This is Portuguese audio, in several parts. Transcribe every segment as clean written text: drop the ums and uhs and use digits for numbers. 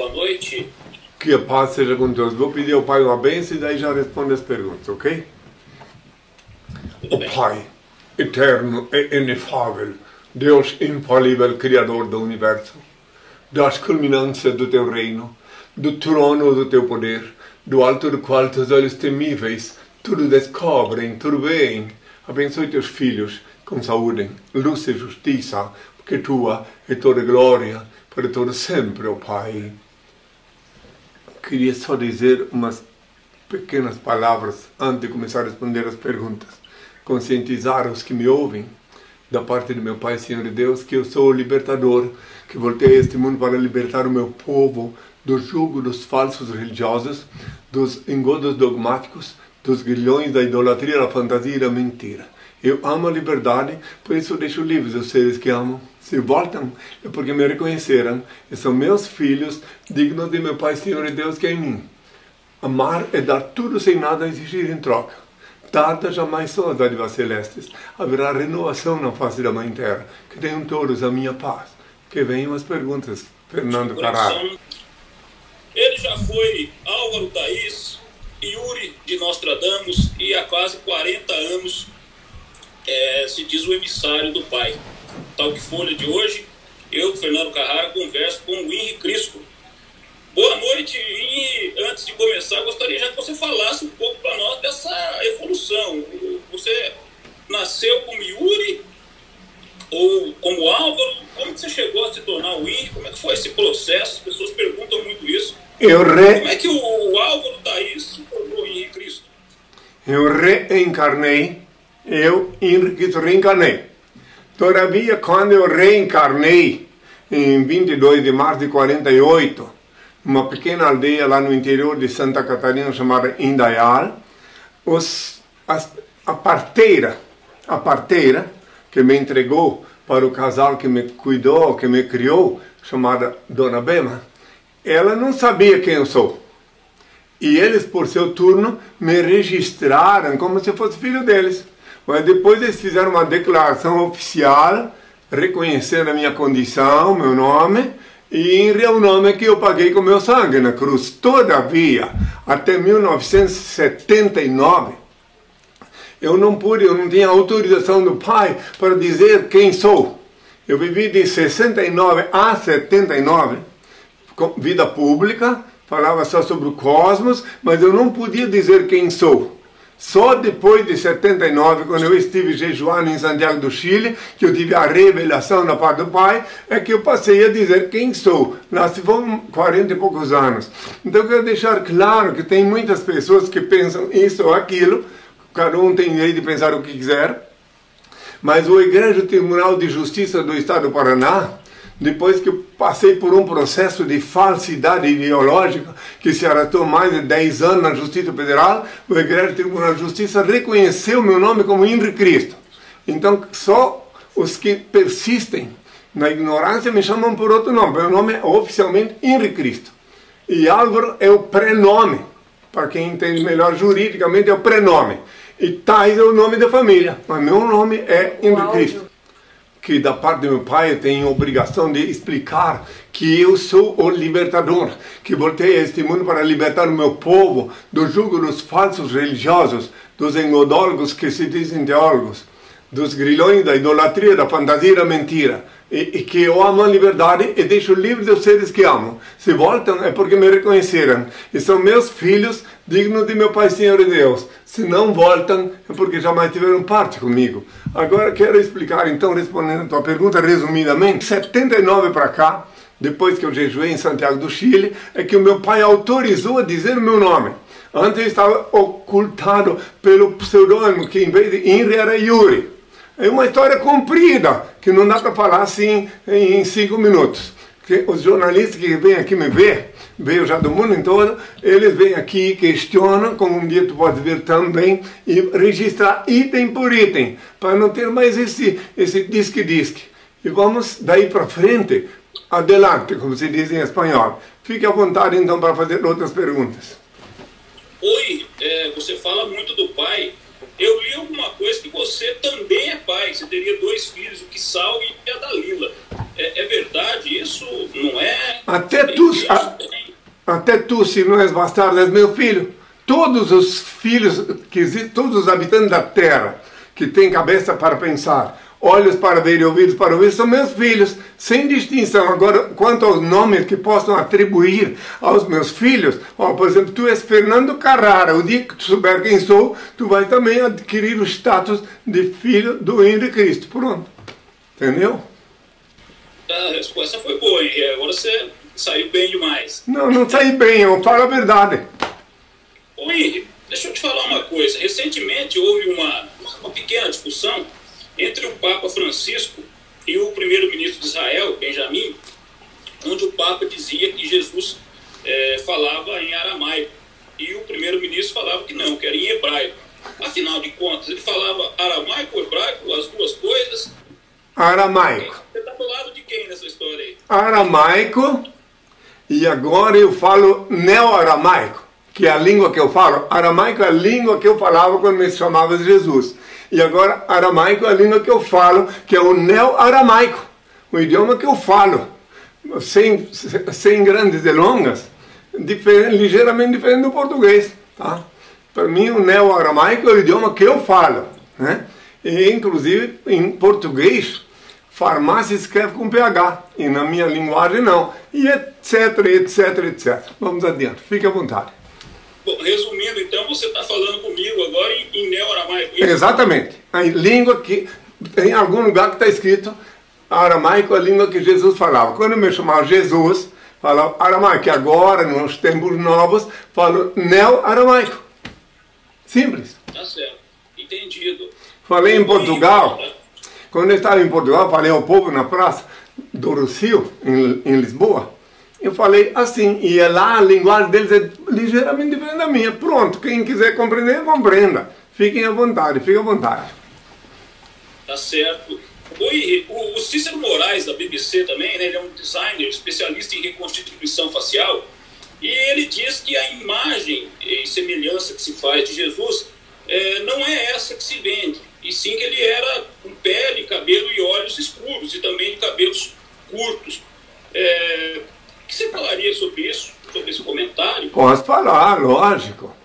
boa noite. Que a paz seja com todos. Vou pedir ao Pai uma bênção e daí já respondo as perguntas, ok? O Pai, eterno e inefável, Deus infalível, Criador do Universo, das culminâncias do Teu reino, do trono do Teu poder, do alto do qual Teus olhos temíveis tudo descobrem, tudo veem. Abençoe Teus filhos com saúde, luz e justiça, porque Tua é toda glória, para todo sempre, ó Pai. Queria só dizer umas pequenas palavras antes de começar a responder as perguntas. Conscientizar os que me ouvem, da parte do meu Pai, Senhor e Deus, que eu sou o libertador, que voltei a este mundo para libertar o meu povo do jugo dos falsos religiosos, dos engodos dogmáticos, dos grilhões da idolatria, da fantasia e da mentira. Eu amo a liberdade, por isso eu deixo livres os seres que amo. Se voltam, é porque me reconheceram e são meus filhos, dignos de meu Pai, Senhor e Deus, que é em mim. Amar é dar tudo sem nada exigir em troca. Tarda jamais são as dádivas celestes. Haverá renovação na face da Mãe Terra. Que tenham todos a minha paz. Que venham as perguntas, Fernando Carrara. Ele já foi Álvaro Thaís, Yuri de Nostradamus e há quase 40 anos se diz o emissário do Pai. Tal que Folha de hoje, eu, Fernando Carrara, converso com o Henri Cristo. Boa noite, e antes de começar, gostaria já que você falasse um pouco para nós dessa evolução. Você nasceu como Yuri ou como Álvaro? Como que você chegou a se tornar o Henri? Como é que foi esse processo? As pessoas perguntam muito isso. Como é que o Álvaro Thaís se tornou Henri Cristo? Eu reencarnei, Henri Cristo reencarnei. Todavia, quando eu reencarnei, em 22 de março de 48, numa pequena aldeia lá no interior de Santa Catarina chamada Indaial, a parteira que me entregou para o casal que me cuidou, que me criou, chamada Dona Bema, ela não sabia quem eu sou. E eles, por seu turno, me registraram como se fosse filho deles. Mas depois eles fizeram uma declaração oficial, reconhecendo a minha condição, meu nome, e Henri é o nome que eu paguei com meu sangue na cruz. Todavia, até 1979, eu não tinha autorização do Pai para dizer quem sou. Eu vivi de 69 a 79, com vida pública, falava só sobre o cosmos, mas eu não podia dizer quem sou. Só depois de 79, quando eu estive jejuando em Santiago do Chile, que eu tive a revelação da parte do Pai, é que eu passei a dizer quem sou. Lá se vão 40 e poucos anos. Então eu quero deixar claro que tem muitas pessoas que pensam isso ou aquilo, cada um tem direito de pensar o que quiser, mas o Egregiado Tribunal de Justiça do Estado do Paraná, depois que eu passei por um processo de falsidade ideológica que se arrastou mais de 10 anos na Justiça Federal, o Egregiado Tribunal de Justiça reconheceu meu nome como Henri Cristo. Então, só os que persistem na ignorância me chamam por outro nome. Meu nome é oficialmente Henri Cristo. E Álvaro é o prenome. Para quem entende melhor juridicamente, é o prenome. E Thais é o nome da família. Mas meu nome é Henri Cristo. Que da parte do meu Pai eu tenho a obrigação de explicar que eu sou o libertador, que voltei a este mundo para libertar o meu povo do jugo dos falsos religiosos, dos engodólogos que se dizem teólogos, dos grilhões da idolatria, da fantasia e da mentira, e que eu amo a liberdade e deixo livres os seres que amo. Se voltam é porque me reconheceram e são meus filhos dignos de meu Pai, Senhor e Deus. Se não voltam é porque jamais tiveram parte comigo. Agora quero explicar, então, respondendo a tua pergunta resumidamente, 79 para cá, depois que eu jejuei em Santiago do Chile, é que o meu pai autorizou a dizer o meu nome. Antes eu estava ocultado pelo pseudônimo, que em vez de Henri era Yuri. É uma história comprida, que não dá para falar assim em 5 minutos. Que os jornalistas que vêm aqui me ver, veio já do mundo todo, eles vêm aqui, questionam, como um dia tu pode ver também, e registrar item por item, para não ter mais esse disque-disque. E vamos daí para frente, adelante, como se diz em espanhol. Fique à vontade então para fazer outras perguntas. Oi, você fala muito do pai. Eu li alguma coisa que você também é pai, você teria 2 filhos, o Kissal e a Dalila. É verdade isso? Não é? Até tu, até tu, se não és bastardo, és meu filho. Todos os filhos que existem, todos os habitantes da terra que têm cabeça para pensar, olhos para ver e ouvidos para ouvir, são meus filhos, sem distinção. Agora, quanto aos nomes que possam atribuir aos meus filhos, por exemplo, tu és Fernando Carrara, o dia que tu souber quem sou, tu vai também adquirir o status de filho do Henrique Cristo. Pronto. Entendeu? A resposta foi boa, hein? Agora você saiu bem demais. Não, não saí bem, eu falo a verdade. Ô Henrique, deixa eu te falar uma coisa. Recentemente houve uma pequena discussão entre o Papa Francisco e o primeiro-ministro de Israel, Benjamin, onde o Papa dizia que Jesus falava em aramaico e o primeiro-ministro falava que não, que era em hebraico. Afinal de contas, ele falava aramaico ou hebraico, as duas coisas? Aramaico. Você está do lado de quem nessa história aí? Aramaico, e agora eu falo neo-aramaico, que é a língua que eu falo. Aramaico é a língua que eu falava quando me chamava de Jesus. E agora, aramaico é a língua que eu falo, que é o neo-aramaico, o idioma que eu falo, sem grandes delongas, ligeiramente diferente do português. Tá? Para mim, o neo-aramaico é o idioma que eu falo. Né? E, inclusive, em português, farmácia escreve com PH, e na minha linguagem não, e etc, etc, etc. Vamos adiante, fique à vontade. Bom, resumindo, então, você está falando comigo agora em neo-aramaico. Exatamente. A língua que, em algum lugar que está escrito, aramaico é a língua que Jesus falava. Quando eu me chamava Jesus, falava aramaico. E agora, nos tempos novos, falo neo-aramaico. Simples. Tá certo. Entendido. Falei em Portugal. Quando eu estava em Portugal, falei ao povo na praça do Rossio, em Lisboa. Eu falei assim, e lá a linguagem deles é ligeiramente diferente da minha. Pronto, quem quiser compreender, compreenda. Fiquem à vontade, fiquem à vontade. Tá certo. Oi, o Cícero Moraes, da BBC também, né, ele é um designer especialista em reconstituição facial, e ele diz que a imagem e semelhança que se faz de Jesus não é essa que se vende, e sim que ele era com pele, cabelo e olhos escuros, e também de cabelos curtos. O que você falaria sobre isso, sobre esse comentário? Posso falar, lógico.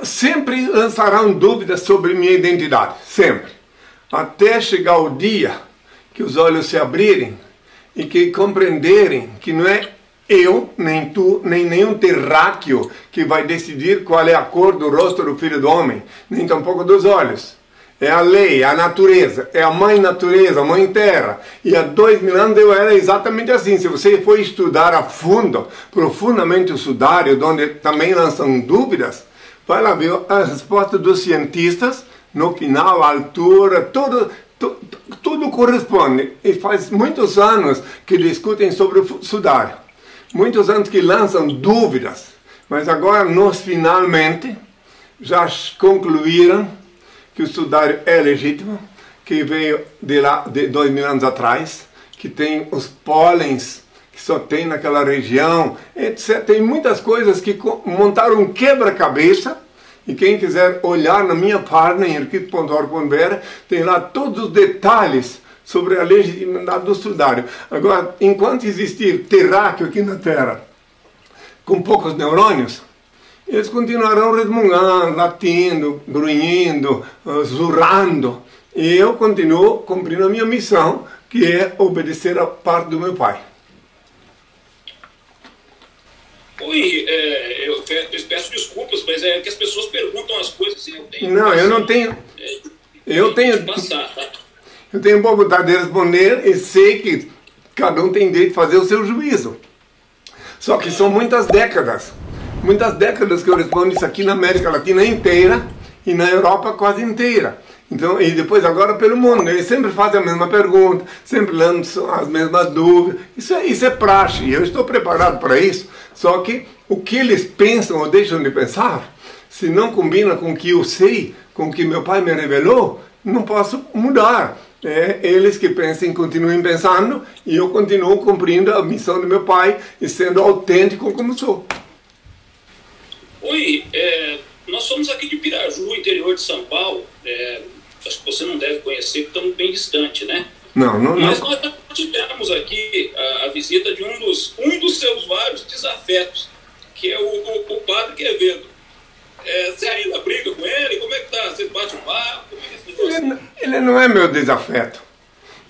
Sempre lançarão dúvidas sobre minha identidade, sempre. Até chegar o dia que os olhos se abrirem e que compreenderem que não é eu, nem tu, nem nenhum terráqueo que vai decidir qual é a cor do rosto do Filho do Homem, nem tampouco dos olhos. É a lei, é a natureza, é a mãe natureza, a mãe terra. E há 2000 anos eu era exatamente assim. Se você for estudar a fundo, profundamente o sudário, onde também lançam dúvidas, vai lá ver a resposta dos cientistas, no final, a altura, tudo corresponde. E faz muitos anos que discutem sobre o sudário. Muitos anos que lançam dúvidas. Mas agora, nós finalmente, já concluíram que o sudário é legítimo, que veio de lá de 2000 anos atrás, que tem os pólens que só tem naquela região, etc. Tem muitas coisas que montaram um quebra-cabeça, e quem quiser olhar na minha página, henriquito.org.br, tem lá todos os detalhes sobre a legitimidade do sudário. Agora, enquanto existir terráqueo aqui na Terra, com poucos neurônios, eles continuarão resmungando, latindo, grunhindo, zurrando. E eu continuo cumprindo a minha missão, que é obedecer a parte do meu pai. Oi, eu peço desculpas, mas é que as pessoas perguntam as coisas e eu tenho... Não, eu não tenho... Eu tenho boa vontade de responder e sei que cada um tem direito de fazer o seu juízo. Só que são muitas décadas que eu respondo isso aqui na América Latina inteira e na Europa quase inteira. Então, e depois agora pelo mundo. Eles sempre fazem a mesma pergunta, sempre lançam as mesmas dúvidas. Isso é praxe, e eu estou preparado para isso. Só que o que eles pensam ou deixam de pensar, se não combina com o que eu sei, com o que meu pai me revelou, não posso mudar. Eles que pensem, continuem pensando, e eu continuo cumprindo a missão do meu pai e sendo autêntico como sou. Oi, nós somos aqui de Piraju, interior de São Paulo. Acho que você não deve conhecer, porque estamos bem distante, né? Mas nós tivemos aqui a visita de um dos seus vários desafetos, que é o Padre Quevedo. Você ainda briga com ele? Como é que tá? Você bate um papo? Ele não é meu desafeto.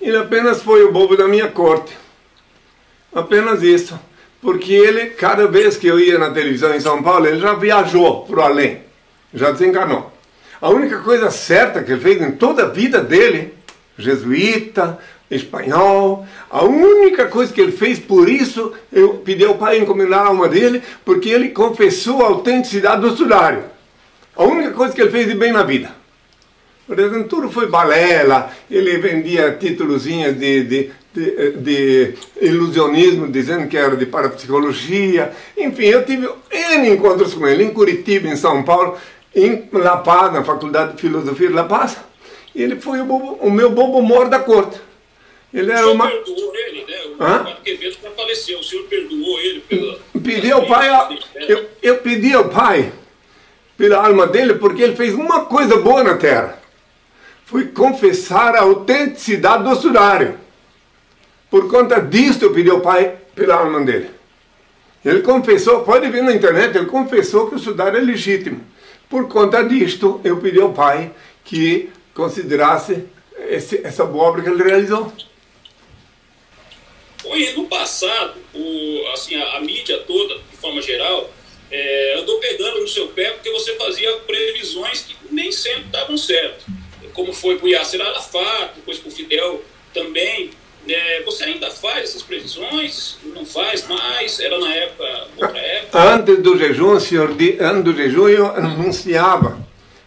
Ele apenas foi o bobo da minha corte. Apenas isso. Porque ele, cada vez que eu ia na televisão em São Paulo, ele já viajou para o além. Já desencarnou. A única coisa certa que ele fez em toda a vida dele, jesuíta, espanhol, a única coisa que ele fez, por isso eu pedi ao Pai encomendar a alma dele, porque ele confessou a autenticidade do sudário. A única coisa que ele fez de bem na vida. O resto tudo foi balela, ele vendia títulozinhos de ilusionismo, dizendo que era de parapsicologia. Enfim, eu tive N encontros com ele, em Curitiba, em São Paulo, em La Paz, na Faculdade de Filosofia de La Paz. Ele foi o meu bobo mor da corte. Ele era uma... perdoou ele, né? O Padre Quevedo já faleceu. O senhor perdoou ele pela... Eu pedi ao Pai pela alma dele, porque ele fez uma coisa boa na Terra. Foi confessar a autenticidade do sudário. Por conta disso eu pedi ao Pai pela alma dele. Ele confessou, pode ver na internet, ele confessou que o sudário é legítimo. Por conta disto eu pedi ao Pai que considerasse essa boa obra que ele realizou. E no passado, a mídia toda, de forma geral, andou pegando no seu pé porque você fazia previsões que nem sempre davam certo. Como foi para o Yasser Arafat, depois para o Fidel também. Você ainda faz essas previsões? Não faz mais? Era na outra época? Antes do jejum, eu anunciava.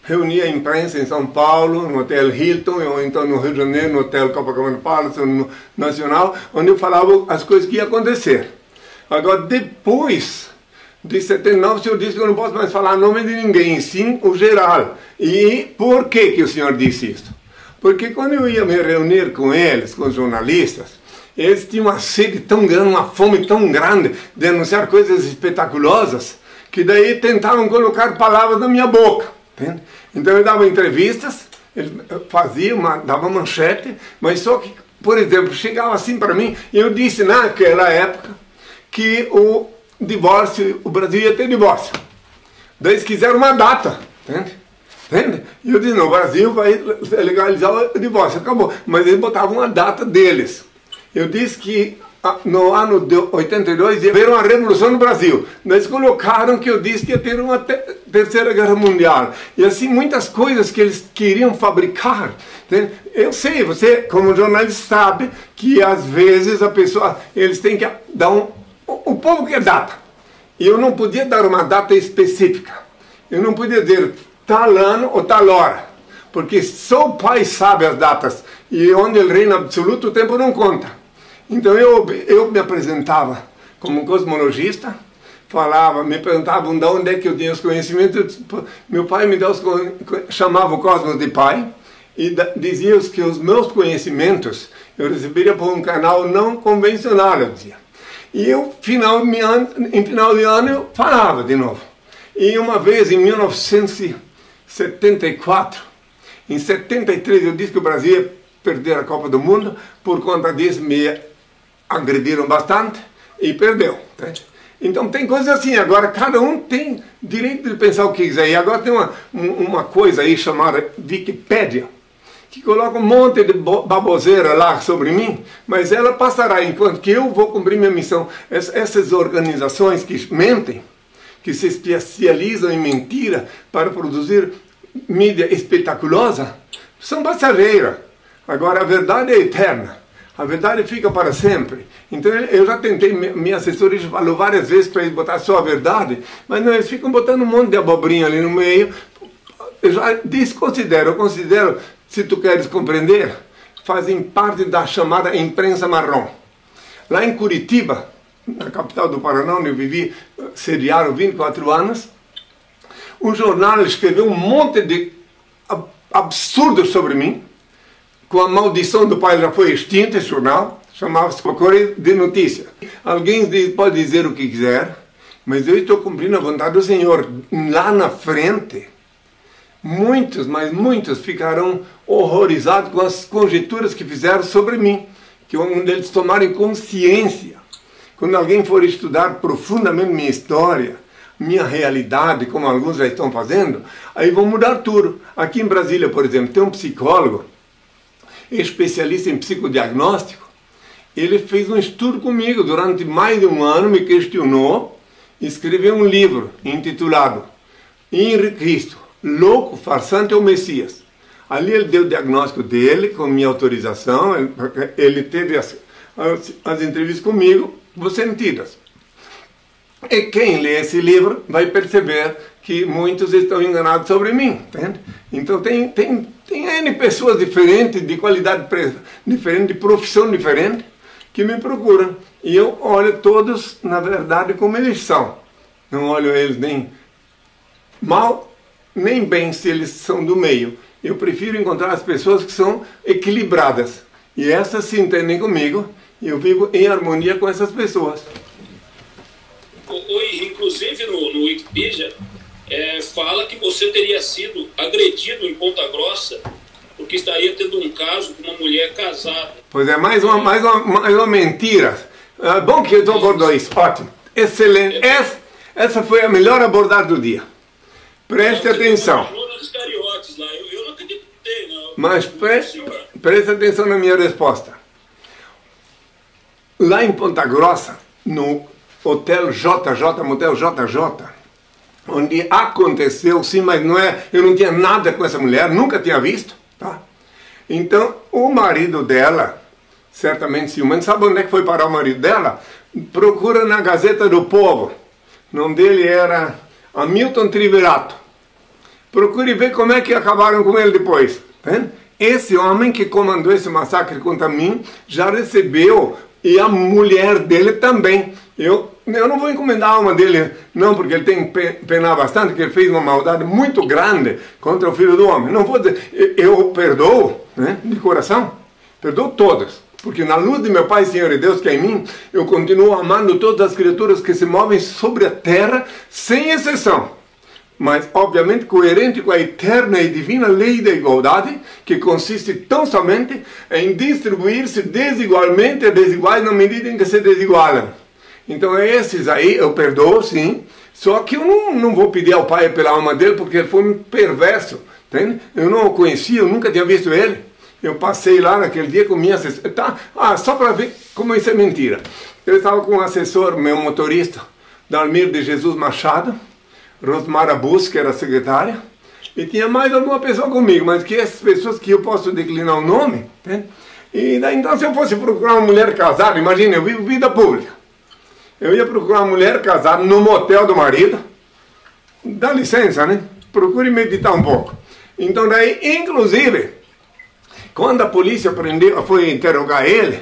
Reunia a imprensa em São Paulo, no Hotel Hilton, ou então no Rio de Janeiro, no Hotel Copacabana Palace, no Nacional, onde eu falava as coisas que iam acontecer. Agora, depois de 79, o senhor disse que eu não posso mais falar nome de ninguém, sim o geral. E por que o senhor disse isso? Porque quando eu ia me reunir com eles, com os jornalistas, eles tinham uma sede tão grande, uma fome tão grande de anunciar coisas espetaculosas, que daí tentavam colocar palavras na minha boca. Entende? Então eu dava entrevistas, eles faziam, dava manchete, mas só que, por exemplo, chegava assim para mim, e eu disse naquela época que o Brasil ia ter divórcio. Daí eles quiseram uma data, entende? E eu disse, não, o Brasil vai legalizar o divórcio, acabou. Mas eles botavam uma data deles. Eu disse que no ano de 82 ia haver uma revolução no Brasil. Eles colocaram que eu disse que ia ter uma terceira guerra mundial. E assim, muitas coisas que eles queriam fabricar. Entende? Eu sei, você como jornalista sabe que às vezes eles têm que dar o povo quer data. E eu não podia dar uma data específica. Eu não podia dizer tal ano ou tal hora, porque só o Pai sabe as datas, e onde ele reina absoluto o tempo não conta. Então eu me apresentava como cosmologista, me perguntavam de onde é que eu tinha os conhecimentos. Meu pai chamava o cosmos de pai, e dizia que os meus conhecimentos eu receberia por um canal não convencional, eu dizia. E eu, em final de ano, eu falava de novo. E uma vez, em 1974, em 73, eu disse que o Brasil ia perder a Copa do Mundo. Por conta disso, me agrediram bastante e perdeu. Tá? Então tem coisas assim. Agora, cada um tem direito de pensar o que quiser. E agora tem uma coisa aí chamada Wikipédia, que coloca um monte de baboseira lá sobre mim, mas ela passará enquanto que eu vou cumprir minha missão. Essas organizações que mentem, que se especializam em mentira para produzir mídia espetaculosa, são passageiras. Agora a verdade é eterna, a verdade fica para sempre. Então eu já tentei, minha assessoria falou várias vezes para eles botar só a verdade, mas não, eles ficam botando um monte de abobrinha ali no meio. Eu já considero, se tu queres compreender, fazem parte da chamada imprensa marrom. Lá em Curitiba, na capital do Paraná, onde eu vivi, sediado 24 anos, um jornal escreveu um monte de absurdos sobre mim, com a maldição do pai já foi extinto, esse jornal, chamava-se Correio de Notícia. Alguém pode dizer o que quiser, mas eu estou cumprindo a vontade do Senhor. Lá na frente, muitos, mas muitos ficarão horrorizados com as conjecturas que fizeram sobre mim, que onde eles tomarem consciência. Quando alguém for estudar profundamente minha história, minha realidade, como alguns já estão fazendo, aí vão mudar tudo. Aqui em Brasília, por exemplo, tem um psicólogo, especialista em psicodiagnóstico. Ele fez um estudo comigo durante mais de um ano, me questionou, escreveu um livro intitulado Henrique Cristo, Louco, Farsante ou Messias. Ali ele deu o diagnóstico dele, com minha autorização, ele teve as entrevistas comigo, sentidas. E quem lê esse livro vai perceber que muitos estão enganados sobre mim, entende? Então tem N pessoas diferentes, de qualidade diferente, de profissão diferente, que me procuram. E eu olho todos, na verdade, como eles são. Não olho eles nem mal, nem bem, se eles são do meio. Eu prefiro encontrar as pessoas que são equilibradas. E essas se entendem comigo, e eu vivo em harmonia com essas pessoas. Inclusive no Wikipedia, fala que você teria sido agredido em Ponta Grossa porque estaria tendo um caso com uma mulher casada. Pois é, mais uma mentira. Bom que eu abordou isso, ótimo, excelente. Essa foi a melhor abordagem do dia. Preste atenção. Eu não acreditei, não. Mas preste atenção na minha resposta. Lá em Ponta Grossa, no Hotel JJ, Motel JJ, onde aconteceu, sim, mas não é, eu não tinha nada com essa mulher, nunca tinha visto, tá? Então, o marido dela, certamente ciumento, sabe onde é que foi parar o marido dela? Procura na Gazeta do Povo, o nome dele era Hamilton Triverato. Procure ver como é que acabaram com ele depois, tá? Esse homem que comandou esse massacre contra mim, já recebeu, e a mulher dele também. Eu não vou encomendar a alma dele, não, porque ele tem que penar bastante, porque ele fez uma maldade muito grande contra o Filho do Homem. Não vou dizer, eu perdoo, né, de coração, perdoo todas, porque na luz de meu Pai, Senhor e Deus, que é em mim, eu continuo amando todas as criaturas que se movem sobre a terra, sem exceção. Mas, obviamente, coerente com a eterna e divina lei da igualdade, que consiste tão somente em distribuir-se desigualmente a desiguais na medida em que se desigualam. Então, esses aí eu perdoo, sim, só que eu não vou pedir ao Pai pela alma dele, porque ele foi um perverso, entende? Eu não o conhecia, eu nunca tinha visto ele. Eu passei lá naquele dia com minha assessora, só para ver como isso é mentira. Eu estava com um assessor, meu motorista, Dalmir de Jesus Machado, Rosmara Bus, que era a secretária, e tinha mais alguma pessoa comigo, mas que essas pessoas que eu posso declinar o nome, entende? E daí, então, se eu fosse procurar uma mulher casada, imagina, eu vivo vida pública. Eu ia procurar uma mulher casada no motel do marido. Dá licença, né? Procure meditar um pouco. Então daí, inclusive, quando a polícia foi interrogar ele,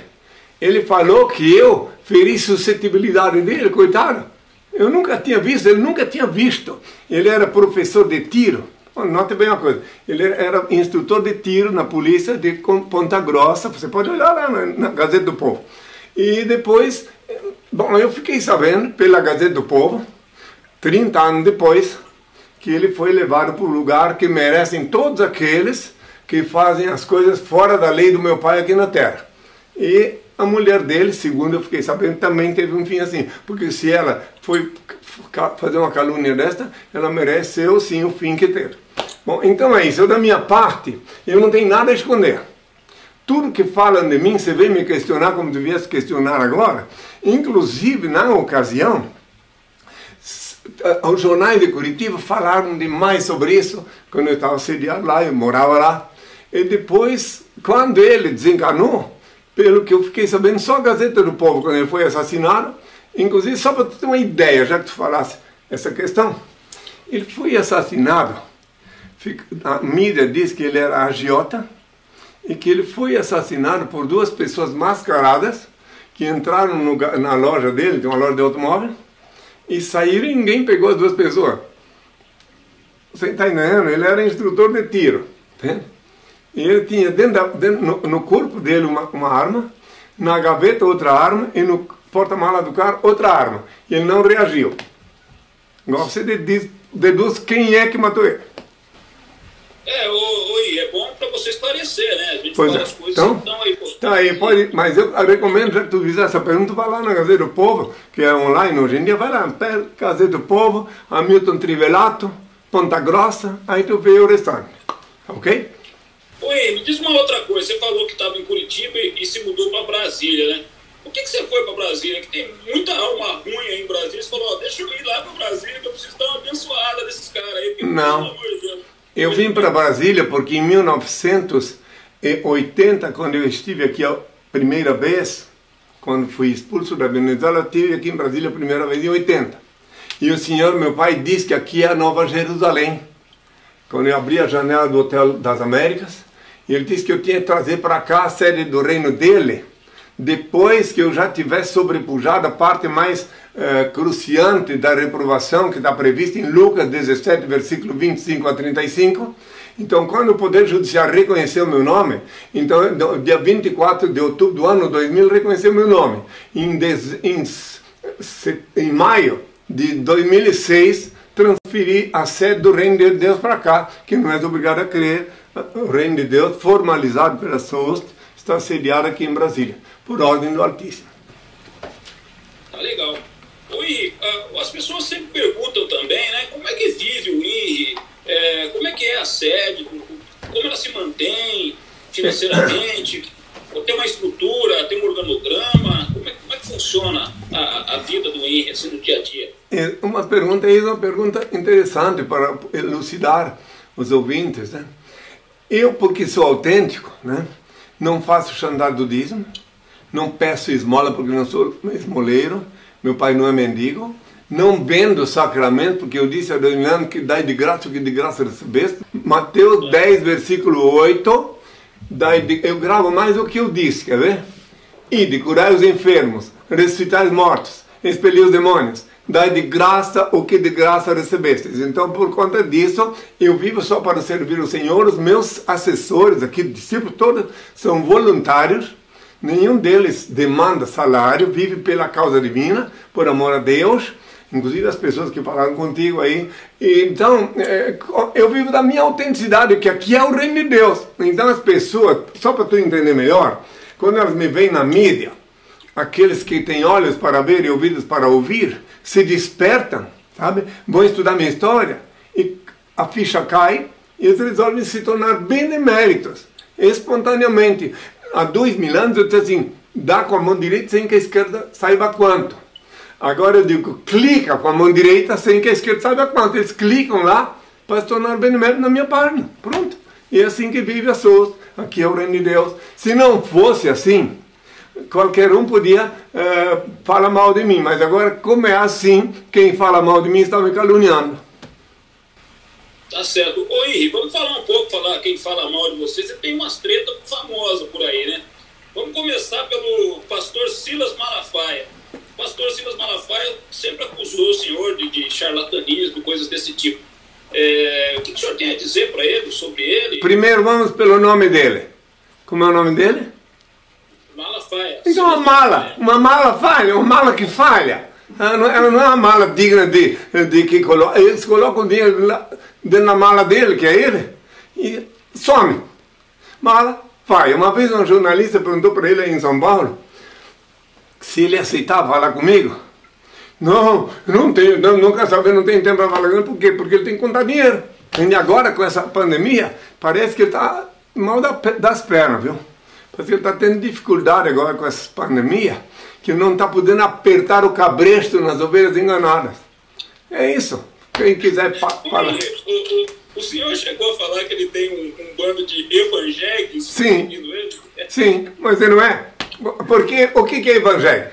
ele falou que eu feri suscetibilidade dele, coitado. Eu nunca tinha visto, ele nunca tinha visto. Ele era professor de tiro. Note bem uma coisa, ele era instrutor de tiro na polícia de Ponta Grossa, você pode olhar lá na Gazeta do Povo. E depois, bom, eu fiquei sabendo pela Gazeta do Povo, 30 anos depois, que ele foi levado para o lugar que merecem todos aqueles que fazem as coisas fora da lei do meu pai aqui na terra. E a mulher dele, segundo eu fiquei sabendo, também teve um fim assim, porque se ela foi fazer uma calúnia desta, ela mereceu sim o fim que teve. Bom, então é isso, eu da minha parte, eu não tenho nada a esconder. Tudo que falam de mim, você vem me questionar como devia se questionar agora, inclusive na ocasião, os jornais de Curitiba falaram demais sobre isso, quando eu estava sediado lá, eu morava lá, e depois, quando ele desencarnou, pelo que eu fiquei sabendo, só a Gazeta do Povo, quando ele foi assassinado, inclusive, só para ter uma ideia, já que tu falasse essa questão, ele foi assassinado, a mídia diz que ele era agiota, e que ele foi assassinado por duas pessoas mascaradas, que entraram na loja dele, tem uma loja de automóvel, e saíram e ninguém pegou as duas pessoas. Você está entendendo? Ele era instrutor de tiro, entende? E ele tinha no corpo dele uma arma, na gaveta outra arma e no porta-mala do carro outra arma. E ele não reagiu. Agora você deduz quem é que matou ele. É bom para você esclarecer, né? A gente Pois fala é. as coisas Então, estão aí. tá aí, pode, mas eu recomendo, já que tu fizer essa pergunta, vai lá na Gazeta do Povo, que é online hoje em dia, vai lá, pega Gazeta do Povo, Hamilton Trivelato, Ponta Grossa, aí tu vê o restante, ok? Oi, me diz uma outra coisa, você falou que estava em Curitiba e se mudou para Brasília, né? Por que você foi para Brasília? Que tem muita alma ruim aí em Brasília. Você falou, deixa eu ir lá para Brasília, que eu preciso dar uma abençoada desses caras aí. Porque, Não. pelo amor de Deus. Eu vim para Brasília porque em 1980, quando eu estive aqui a primeira vez, quando fui expulso da Venezuela, eu estive aqui em Brasília a primeira vez em 80. E o senhor, meu pai, disse que aqui é a Nova Jerusalém. Quando eu abri a janela do Hotel das Américas, ele disse que eu tinha que trazer para cá a sede do reino dele, depois que eu já tivesse sobrepujado a parte mais cruciante da reprovação que está prevista em Lucas 17, versículo 25 a 35. Então, quando o Poder Judiciário reconheceu meu nome, então, dia 24 de outubro do ano 2000, reconheceu meu nome. Em maio de 2006, transferi a sede do Reino de Deus para cá, que não és obrigado a crer. O Reino de Deus, formalizado pela SOST, está sediado aqui em Brasília, por ordem do Altíssimo. Tá legal. Oi, as pessoas sempre perguntam também, né, como é que vive o INRI, como é que é a sede, como ela se mantém financeiramente, tem uma estrutura, tem um organograma, como é que funciona a vida do INRI assim, no dia a dia? Uma pergunta interessante para elucidar os ouvintes, né? Eu, porque sou autêntico, né, não faço chandarudismo, não peço esmola porque não sou esmoleiro, meu pai não é mendigo, não vendo sacramento, porque eu disse a Deus que dai de graça o que de graça recebeste. Mateus 10, versículo 8, eu gravo mais o que eu disse, quer ver? Ide, curai os enfermos, ressuscitai os mortos, expelir os demônios, dai de graça o que de graça recebestes. Então, por conta disso, eu vivo só para servir o Senhor. Os meus assessores aqui, discípulos todos, são voluntários. Nenhum deles demanda salário, vive pela causa divina, por amor a Deus. Inclusive as pessoas que falaram contigo aí. Então, eu vivo da minha autenticidade, que aqui é o reino de Deus. Então as pessoas, só para tu entender melhor, quando elas me veem na mídia, aqueles que têm olhos para ver e ouvidos para ouvir, se despertam, sabe? Vão estudar minha história e a ficha cai e eles resolvem se tornar beneméritos, espontaneamente. Há 2000 anos eu disse assim, dá com a mão direita sem que a esquerda saiba quanto. Agora eu digo, clica com a mão direita sem que a esquerda saiba quanto. Eles clicam lá para se tornar benemérito na minha página. Pronto. E é assim que vive a SOS. Aqui é o reino de Deus. Se não fosse assim, qualquer um podia falar mal de mim. Mas agora, como é assim, quem fala mal de mim está me caluniando. Tá certo. Ô Henri, vamos falar um pouco, quem fala mal de você. Você tem umas tretas famosas por aí, né? Vamos começar pelo pastor Silas Malafaia. O pastor Silas Malafaia sempre acusou o senhor de charlatanismo, coisas desse tipo. O que o senhor tem a dizer para ele, sobre ele? Primeiro vamos pelo nome dele. Como é o nome dele? Malafaia. Então uma mala falha, uma mala que falha. Ela não é uma mala digna de que coloca. Eles colocam o dinheiro lá dentro da mala dele, que é ele, e some. Mala falha. Uma vez um jornalista perguntou para ele aí em São Paulo se ele aceitava falar comigo. Não quero saber, não tenho tempo para falar com ele. Por quê? Porque ele tem que contar dinheiro. E agora, com essa pandemia, parece que ele está mal das pernas, viu? Parece que ele está tendo dificuldade agora com essa pandemia, que não está podendo apertar o cabresto nas ovelhas enganadas. É isso. Quem quiser falar. O senhor chegou a falar que ele tem um bando de evangélicos seguindo ele? Sim, mas ele não é. Porque o que é evangelho?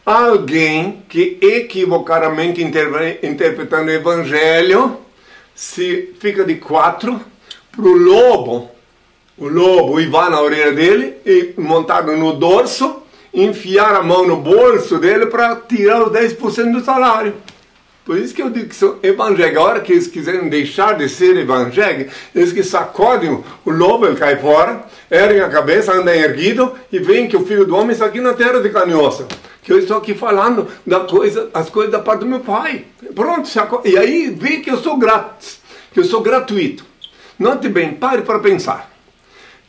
Alguém que equivocadamente interpretando o evangelho se fica de quatro para o lobo ir na orelha dele e montado no dorso, enfiar a mão no bolso dele para tirar os 10% do salário. Por isso que eu digo que são evangélicos. A hora que eles quiserem deixar de ser evangélicos, eles que sacodem o lobo, ele cai fora, erguem a cabeça, andam erguido e veem que o Filho do Homem está aqui na terra de carne e osso. Que eu estou aqui falando as coisas da parte do meu Pai. Pronto, e aí vê que eu sou grátis, que eu sou gratuito. Note bem, pare para pensar.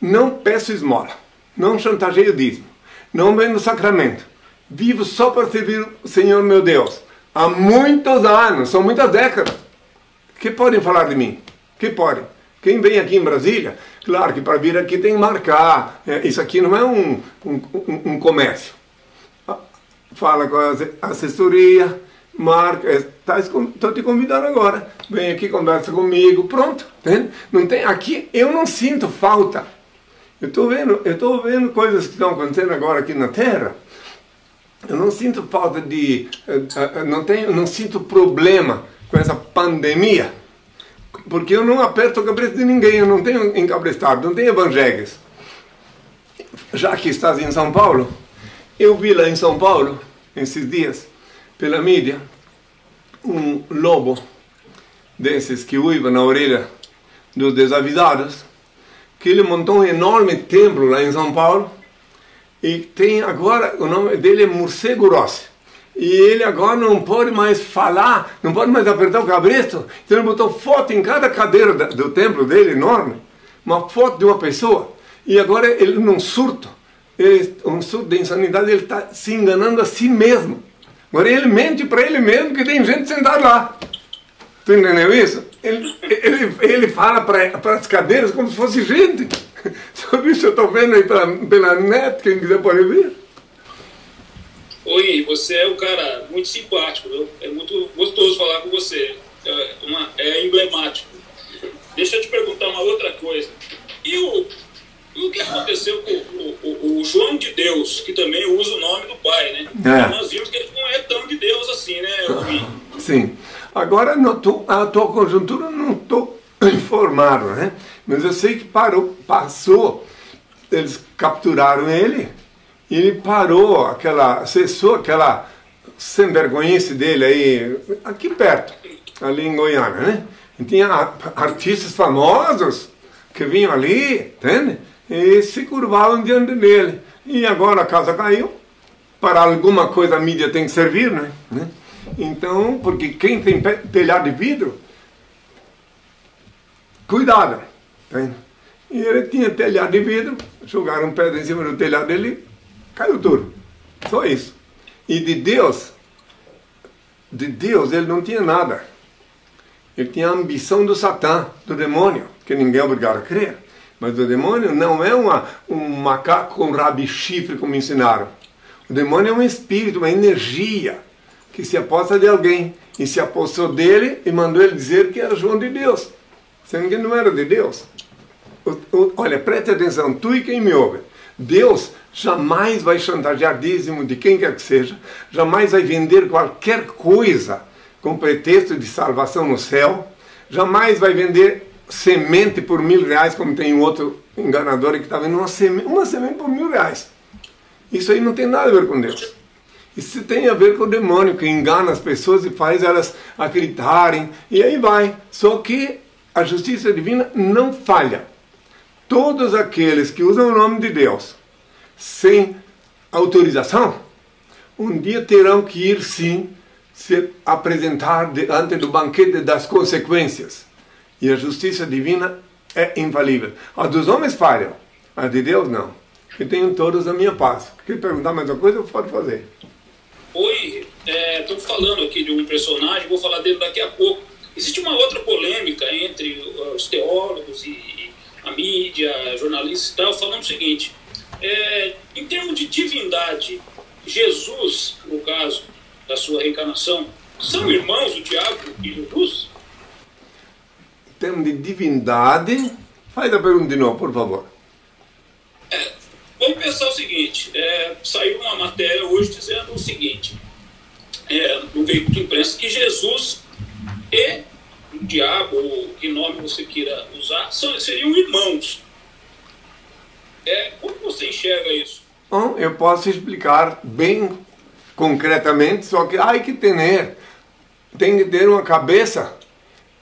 Não peço esmola, não chantageio dízimo, não vendo sacramento. Vivo só para servir o Senhor meu Deus. Há muitos anos, são muitas décadas. Que podem falar de mim? Que podem? Quem vem aqui em Brasília, claro que para vir aqui tem que marcar. Isso aqui não é um comércio. Fala com a assessoria, marca, estou te convidando agora. Vem aqui, conversa comigo, pronto. Entende? Não tem, aqui eu não sinto falta. Eu estou vendo coisas que estão acontecendo agora aqui na Terra. Eu não sinto falta de, não sinto problema com essa pandemia, porque eu não aperto a cabeça de ninguém, eu não tenho encabeçado, não tenho evangelhos. Já que estás em São Paulo, eu vi lá em São Paulo, esses dias, pela mídia, um lobo desses que uiva na orelha dos desavisados, que ele montou um enorme templo lá em São Paulo, e tem agora, o nome dele é Morcego Rossi. E ele agora não pode mais falar, não pode mais apertar o cabresto. Então ele botou foto em cada cadeira do templo dele, enorme, uma foto de uma pessoa. E agora ele num surto, um surto de insanidade, ele está se enganando a si mesmo. Agora ele mente para ele mesmo que tem gente sentada lá. Tu entendeu isso? Ele fala para as cadeiras como se fosse gente. Sobre isso eu estou vendo aí pela net, quem quiser pode ver. Oi, você é um cara muito simpático, viu? É muito gostoso falar com você. É emblemático. Deixa eu te perguntar uma outra coisa. E o que aconteceu com o João de Deus, que também usa o nome do pai, né? Nós vimos que ele não é tão de Deus assim, né, Rui? Sim. Agora, a tua conjuntura não estou informado, né? Mas eu sei que passou, eles capturaram ele, e ele parou, cessou aquela sem-vergonhice dele aí, aqui perto, ali em Goiânia, né? E tinha artistas famosos que vinham ali, entende? E se curvavam diante dele. E agora a casa caiu, para alguma coisa a mídia tem que servir, né? Então, porque quem tem telhado de vidro, cuidado, entende? E ele tinha telhado de vidro, jogaram um pedra em cima do telhado dele, caiu tudo. Só isso. E de Deus ele não tinha nada. Ele tinha a ambição do Satã, do demônio, que ninguém é obrigado a crer. Mas o demônio não é um macaco com rabo e chifre, como ensinaram. O demônio é um espírito, uma energia, que se aposta de alguém. E se apossou dele e mandou ele dizer que era João de Deus. Sendo que não era de Deus. Olha, preste atenção, tu e quem me ouve. Deus jamais vai chantagear dízimo de quem quer que seja, jamais vai vender qualquer coisa com pretexto de salvação no céu, jamais vai vender semente por R$1.000, como tem um outro enganador que está vendendo uma semente por R$1.000. Isso aí não tem nada a ver com Deus. Isso tem a ver com o demônio, que engana as pessoas e faz elas acreditarem, e aí vai. Só que a justiça divina não falha. Todos aqueles que usam o nome de Deus sem autorização, um dia terão que ir sim se apresentar diante do banquete das consequências. E a justiça divina é infalível. A dos homens falham, a de Deus não. Que tenham todos a minha paz. Quer perguntar mais uma coisa? Pode fazer. Oi, estou falando aqui de um personagem, vou falar dele daqui a pouco. Existe uma outra polêmica entre os teólogos e a mídia, jornalistas e tal, falando o seguinte: em termos de divindade, Jesus, no caso da sua reencarnação, são irmãos o diabo e Jesus? Em termos de divindade, faz a pergunta de novo, por favor. Vamos pensar o seguinte, saiu uma matéria hoje dizendo o seguinte, no veículo de imprensa, que Jesus e o diabo, ou que nome você queira usar, seriam irmãos. Como você enxerga isso? Bom, eu posso explicar bem concretamente, só que tem que ter uma cabeça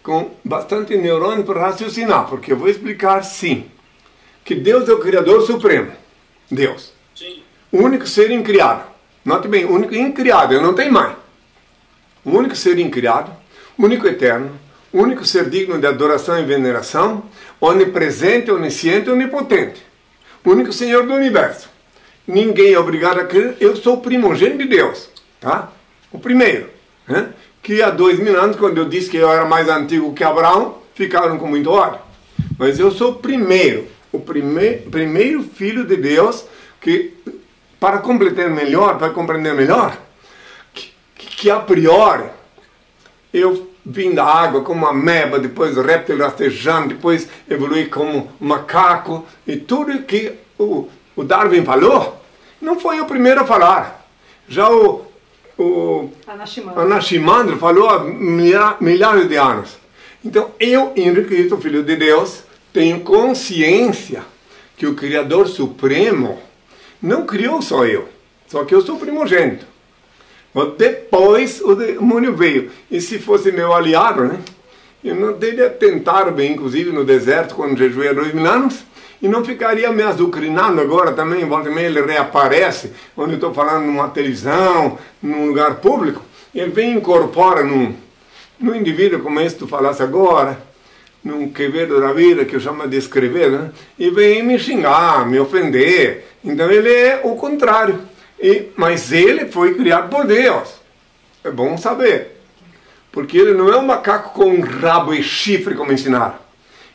com bastante neurônio para raciocinar, porque eu vou explicar sim, que Deus é o Criador Supremo. Deus. Sim. O único ser incriado. Note bem, o único incriado, eu não tenho mais. O único ser incriado, o único eterno, único ser digno de adoração e veneração, onipresente, onisciente e onipotente, único Senhor do universo. Ninguém é obrigado a crer, eu sou o primogênito de Deus, tá? O primeiro, né? Que há 2000 anos, quando eu disse que eu era mais antigo que Abraão, ficaram com muito ódio. Mas eu sou o primeiro filho de Deus, que, para completar melhor, para compreender melhor, que a priori, eu vim da água como uma ameba, depois réptil rastejante, depois evolui como macaco, e tudo que o Darwin falou, não foi o primeiro a falar. Já o Anaximandro falou há milhares de anos. Então, eu, Henrique Cristo, filho de Deus, tenho consciência que o Criador Supremo não criou só eu, só que eu sou primogênito. Depois o demônio veio. E se fosse meu aliado, né? Eu não teria tentado bem, inclusive no deserto, quando jejuei há 2000 anos, e não ficaria me azucrinando agora também, volta e meia ele reaparece, onde eu estou falando numa televisão, num lugar público, ele vem e incorpora num indivíduo como esse que tu falasse agora, num quevedo da vida, que eu chamo de escrever, né? E vem me xingar, me ofender. Então ele é o contrário. Mas ele foi criado por Deus. É bom saber. Porque ele não é um macaco com rabo e chifre, como ensinaram.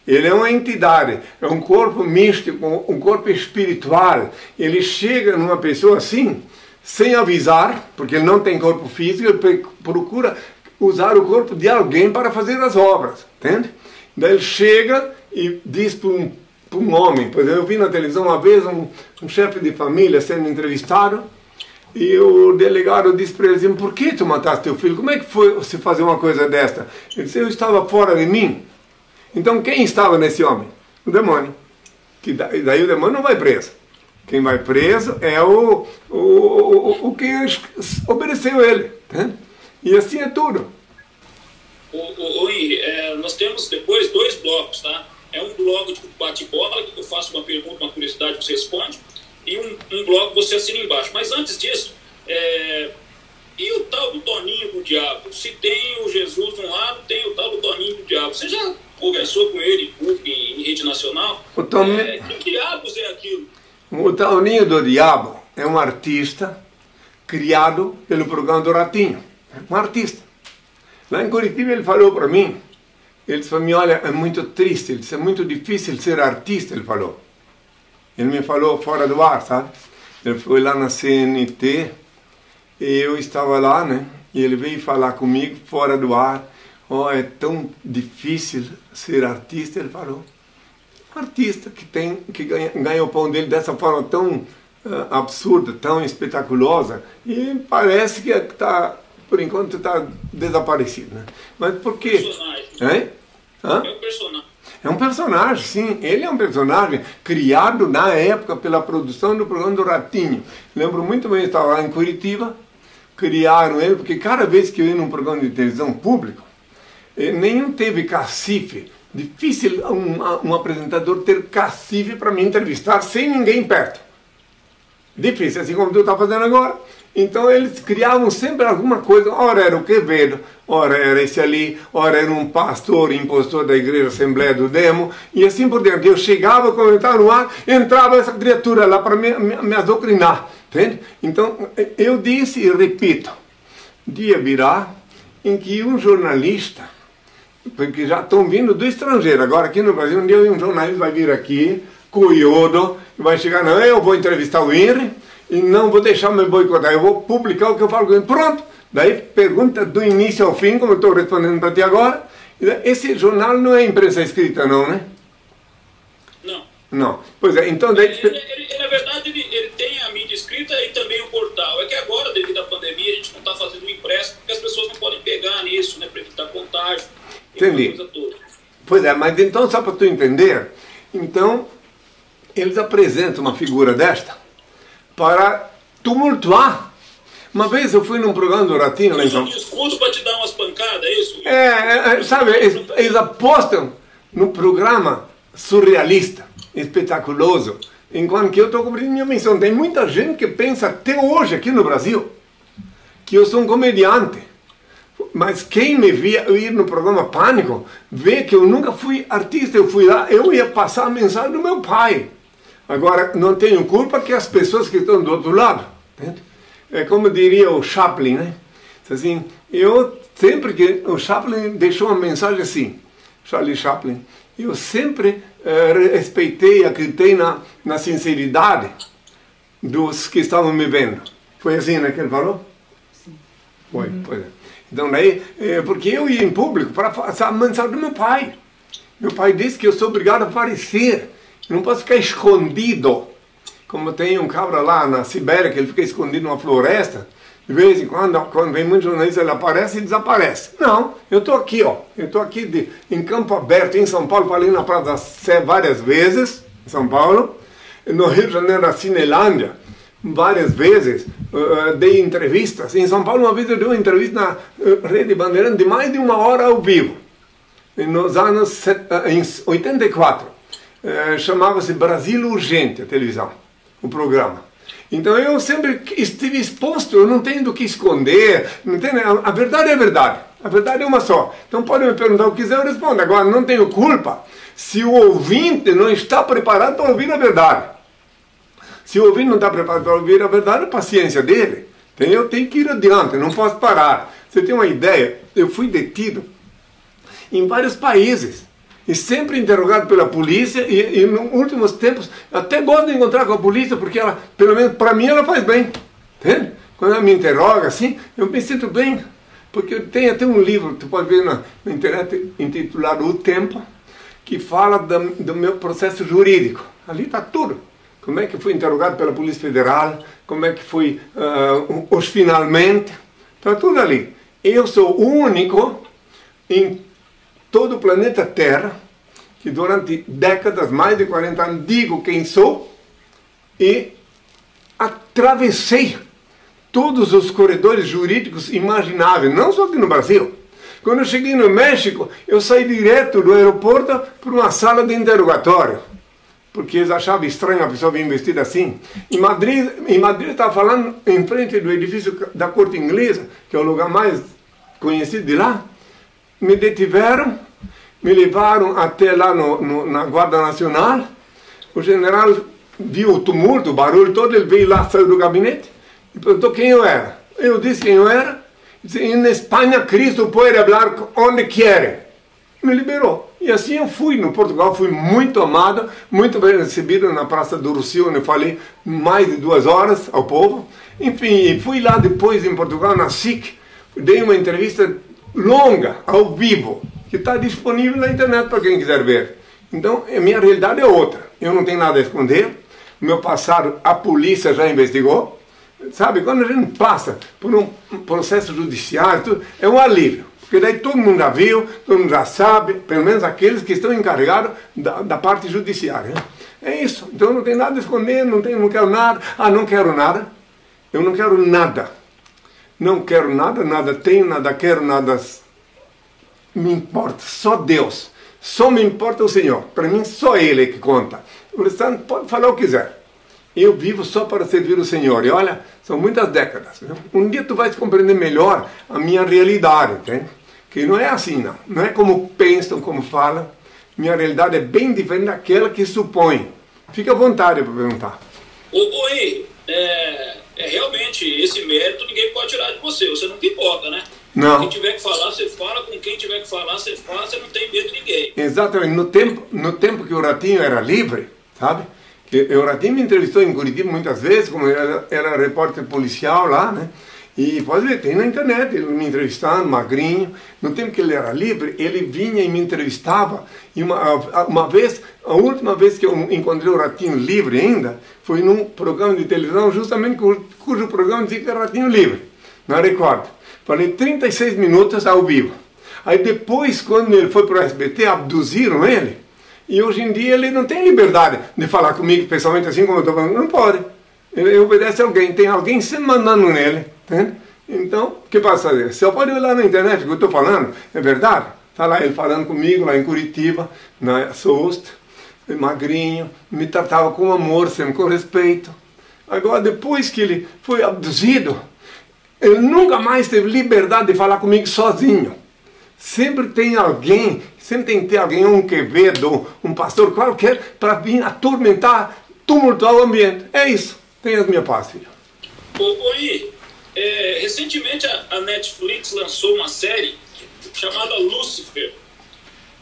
Ele é uma entidade, é um corpo místico, um corpo espiritual. Ele chega numa pessoa assim, sem avisar, porque ele não tem corpo físico, ele procura usar o corpo de alguém para fazer as obras, entende? Daí ele chega e diz para um homem, por exemplo, eu vi na televisão uma vez um chefe de família sendo entrevistado, e o delegado disse para ele assim, por que tu mataste teu filho? Como é que foi você fazer uma coisa desta? Ele disse, eu estava fora de mim. Então quem estava nesse homem? O demônio. Daí o demônio não vai preso. Quem vai preso é o que obedeceu ele. Né? E assim é tudo. Nós temos depois 2 blocos, tá? É um bloco de bate-bola, que eu faço uma pergunta, uma curiosidade, você responde, e um bloco você assina embaixo. Mas antes disso, e o tal do Toninho do Diabo? Se tem o Jesus de um lado, tem o tal do Toninho do Diabo. Você já conversou com ele em rede nacional? Que diabos é aquilo? O Toninho do Diabo é um artista criado pelo programa do Ratinho. Um artista. Lá em Curitiba ele falou para mim, ele disse para mim, olha, é muito triste, ele disse, é muito difícil ser artista, ele falou. Ele me falou fora do ar, sabe? Ele foi lá na CNT, e eu estava lá, né? E ele veio falar comigo fora do ar. Oh, é tão difícil ser artista, ele falou. Um artista que ganha o pão dele dessa forma tão absurda, tão espetaculosa, e parece que está, por enquanto, está desaparecido, né? Mas por quê? É um personagem. É um personagem, sim. Ele é um personagem criado na época pela produção do programa do Ratinho. Lembro muito bem, eu estava lá em Curitiba, criaram ele, porque cada vez que eu ia num programa de televisão público, nenhum teve cacife. Difícil um apresentador ter cacife para me entrevistar sem ninguém perto. Difícil, assim como tu está fazendo agora. Então eles criavam sempre alguma coisa, ora era o Quevedo, ora era esse ali, ora era um pastor, impostor da igreja Assembleia do Demo, e assim por diante. Eu chegava, quando eu estava no ar, entrava essa criatura lá para me azucrinar, entende? Então eu disse e repito, dia virá em que um jornalista, porque já estão vindo do estrangeiro, agora aqui no Brasil, um dia um jornalista vai vir aqui, com o iodo, e vai chegar, não, eu vou entrevistar o Henry, e não vou deixar me boicotar, eu vou publicar o que eu falo com ele. Pronto! Daí pergunta do início ao fim, como eu estou respondendo para ti agora. Esse jornal não é imprensa escrita, não, né? Não. Não. Pois é, então daí... Na verdade, ele tem a mídia escrita e também o portal. É que agora, devido à pandemia, a gente não está fazendo impresso, porque as pessoas não podem pegar nisso, né? Para evitar contágio. Entendi. Coisa toda. Pois é, mas então, só para tu entender, então, eles apresentam uma figura desta para tumultuar. Uma vez eu fui num programa do Ratinho lá em São Paulo. Escudo para te dar umas pancadas, é isso? Sabe, eles apostam no programa surrealista, espetaculoso, enquanto que eu estou cumprindo minha missão. Tem muita gente que pensa até hoje aqui no Brasil que eu sou um comediante. Mas quem me via eu ir no programa Pânico, vê que eu nunca fui artista, eu fui lá, eu ia passar a mensagem do meu pai. Agora, não tenho culpa que as pessoas que estão do outro lado, entende? É como diria o Chaplin, né? Assim, sempre que o Chaplin deixou uma mensagem assim, Charlie Chaplin, eu sempre respeitei, acreditei na sinceridade dos que estavam me vendo. Foi assim, né, que ele falou? Sim. Foi, pois é. Então daí, porque eu ia em público para passar a mensagem do meu pai. Meu pai disse que eu sou obrigado a aparecer. Eu não posso ficar escondido. Como tem um cabra lá na Sibéria, que ele fica escondido numa floresta. De vez em quando vem muito jornalista, ele aparece e desaparece. Não, eu estou aqui, ó. Eu estou aqui em Campo Aberto, em São Paulo. Falei na Praça da Sé várias vezes, em São Paulo. No Rio de Janeiro, na Cinelândia, várias vezes. Dei entrevistas. Em São Paulo, uma vez eu dei uma entrevista na Rede Bandeirante de mais de 1 hora ao vivo. Nos anos em 84. Chamava-se Brasil Urgente, a televisão, o programa. Então eu sempre estive exposto, eu não tenho do que esconder, não tenho, a verdade é a verdade é uma só. Então pode me perguntar o que quiser, eu respondo. Agora, não tenho culpa se o ouvinte não está preparado para ouvir a verdade. Se o ouvinte não está preparado para ouvir a verdade, a paciência dele. Então eu tenho que ir adiante, não posso parar. Você tem uma ideia? Eu fui detido em vários países. E sempre interrogado pela polícia, e nos últimos tempos, até gosto de encontrar com a polícia, porque ela, pelo menos para mim, ela faz bem. Entende? Quando ela me interroga assim, eu me sinto bem. Porque tem até um livro, tu pode ver na internet, intitulado O Tempo, que fala do meu processo jurídico. Ali está tudo. Como é que fui interrogado pela Polícia Federal, como é que fui os finalmente, está tudo ali. Eu sou o único em todo o planeta Terra, que durante décadas, mais de 40 anos, digo quem sou e atravessei todos os corredores jurídicos imagináveis, não só aqui no Brasil. Quando eu cheguei no México, eu saí direto do aeroporto para uma sala de interrogatório, porque eles achavam estranho a pessoa vir vestida assim. Em Madrid eu estava falando em frente do edifício da Corte Inglesa, que é o lugar mais conhecido de lá. Me detiveram, me levaram até lá na Guarda Nacional. O general viu o tumulto, o barulho todo, ele veio lá, saiu do gabinete e perguntou quem eu era. Eu disse quem eu era. Disse, em Espanha, Cristo pode falar onde quer. Me liberou. E assim eu fui no Portugal, fui muito amado, muito bem recebido na Praça do Rossio, onde eu falei mais de 2 horas ao povo. Enfim, fui lá depois em Portugal, na SIC, dei uma entrevista longa, ao vivo, que está disponível na internet para quem quiser ver. Então, a minha realidade é outra. Eu não tenho nada a esconder. O meu passado, a polícia já investigou. Sabe, quando a gente passa por um processo judiciário, tudo, é um alívio. Porque daí todo mundo já viu, todo mundo já sabe, pelo menos aqueles que estão encarregados da parte judiciária. Né? É isso. Então, eu não tenho nada a esconder, não quero nada. Não quero nada. Eu não quero nada. Não quero nada, nada tenho, nada quero, nada me importa. Só Deus. Só me importa o Senhor. Para mim, só Ele é que conta. O restante pode falar o que quiser. Eu vivo só para servir o Senhor. E olha, são muitas décadas. Viu? Um dia tu vais compreender melhor a minha realidade. Entende? Que não é assim, não. Não é como pensam, como falam. Minha realidade é bem diferente daquela que supõe. Fica à vontade para perguntar. Oi, realmente, esse mérito ninguém pode tirar de você. Você não te importa, né? Não. Quem tiver que falar, você fala. Com quem tiver que falar, você fala. Você não tem medo de ninguém. Exatamente. No tempo que o Ratinho era livre, sabe? O Ratinho me entrevistou em Curitiba muitas vezes, como era repórter policial lá, né? E pode ver, tem na internet, ele me entrevistando, magrinho. No tempo que ele era livre, ele vinha e me entrevistava. E uma vez, a última vez que eu encontrei o Ratinho livre ainda, foi num programa de televisão, justamente cujo programa dizia que era Ratinho Livre, na Record. Falei 36 minutos ao vivo. Aí depois, quando ele foi para o SBT, abduziram ele. E hoje em dia ele não tem liberdade de falar comigo pessoalmente assim como eu estou falando. Não pode. Ele obedece a alguém, tem alguém sempre mandando nele. Entende? Então, o que passa a fazer? Você pode olhar na internet o que eu estou falando, é verdade? Está lá ele falando comigo, lá em Curitiba, na Soust, magrinho, me tratava com amor, sempre com respeito. Agora, depois que ele foi abduzido, Ele nunca mais teve liberdade de falar comigo sozinho. Sempre tem alguém, sempre tem que ter alguém, um Quevedo, um pastor qualquer, para vir atormentar, tumultuar o ambiente. É isso. Tenha a minha paz, filho. Oi, recentemente a Netflix lançou uma série chamada Lucifer.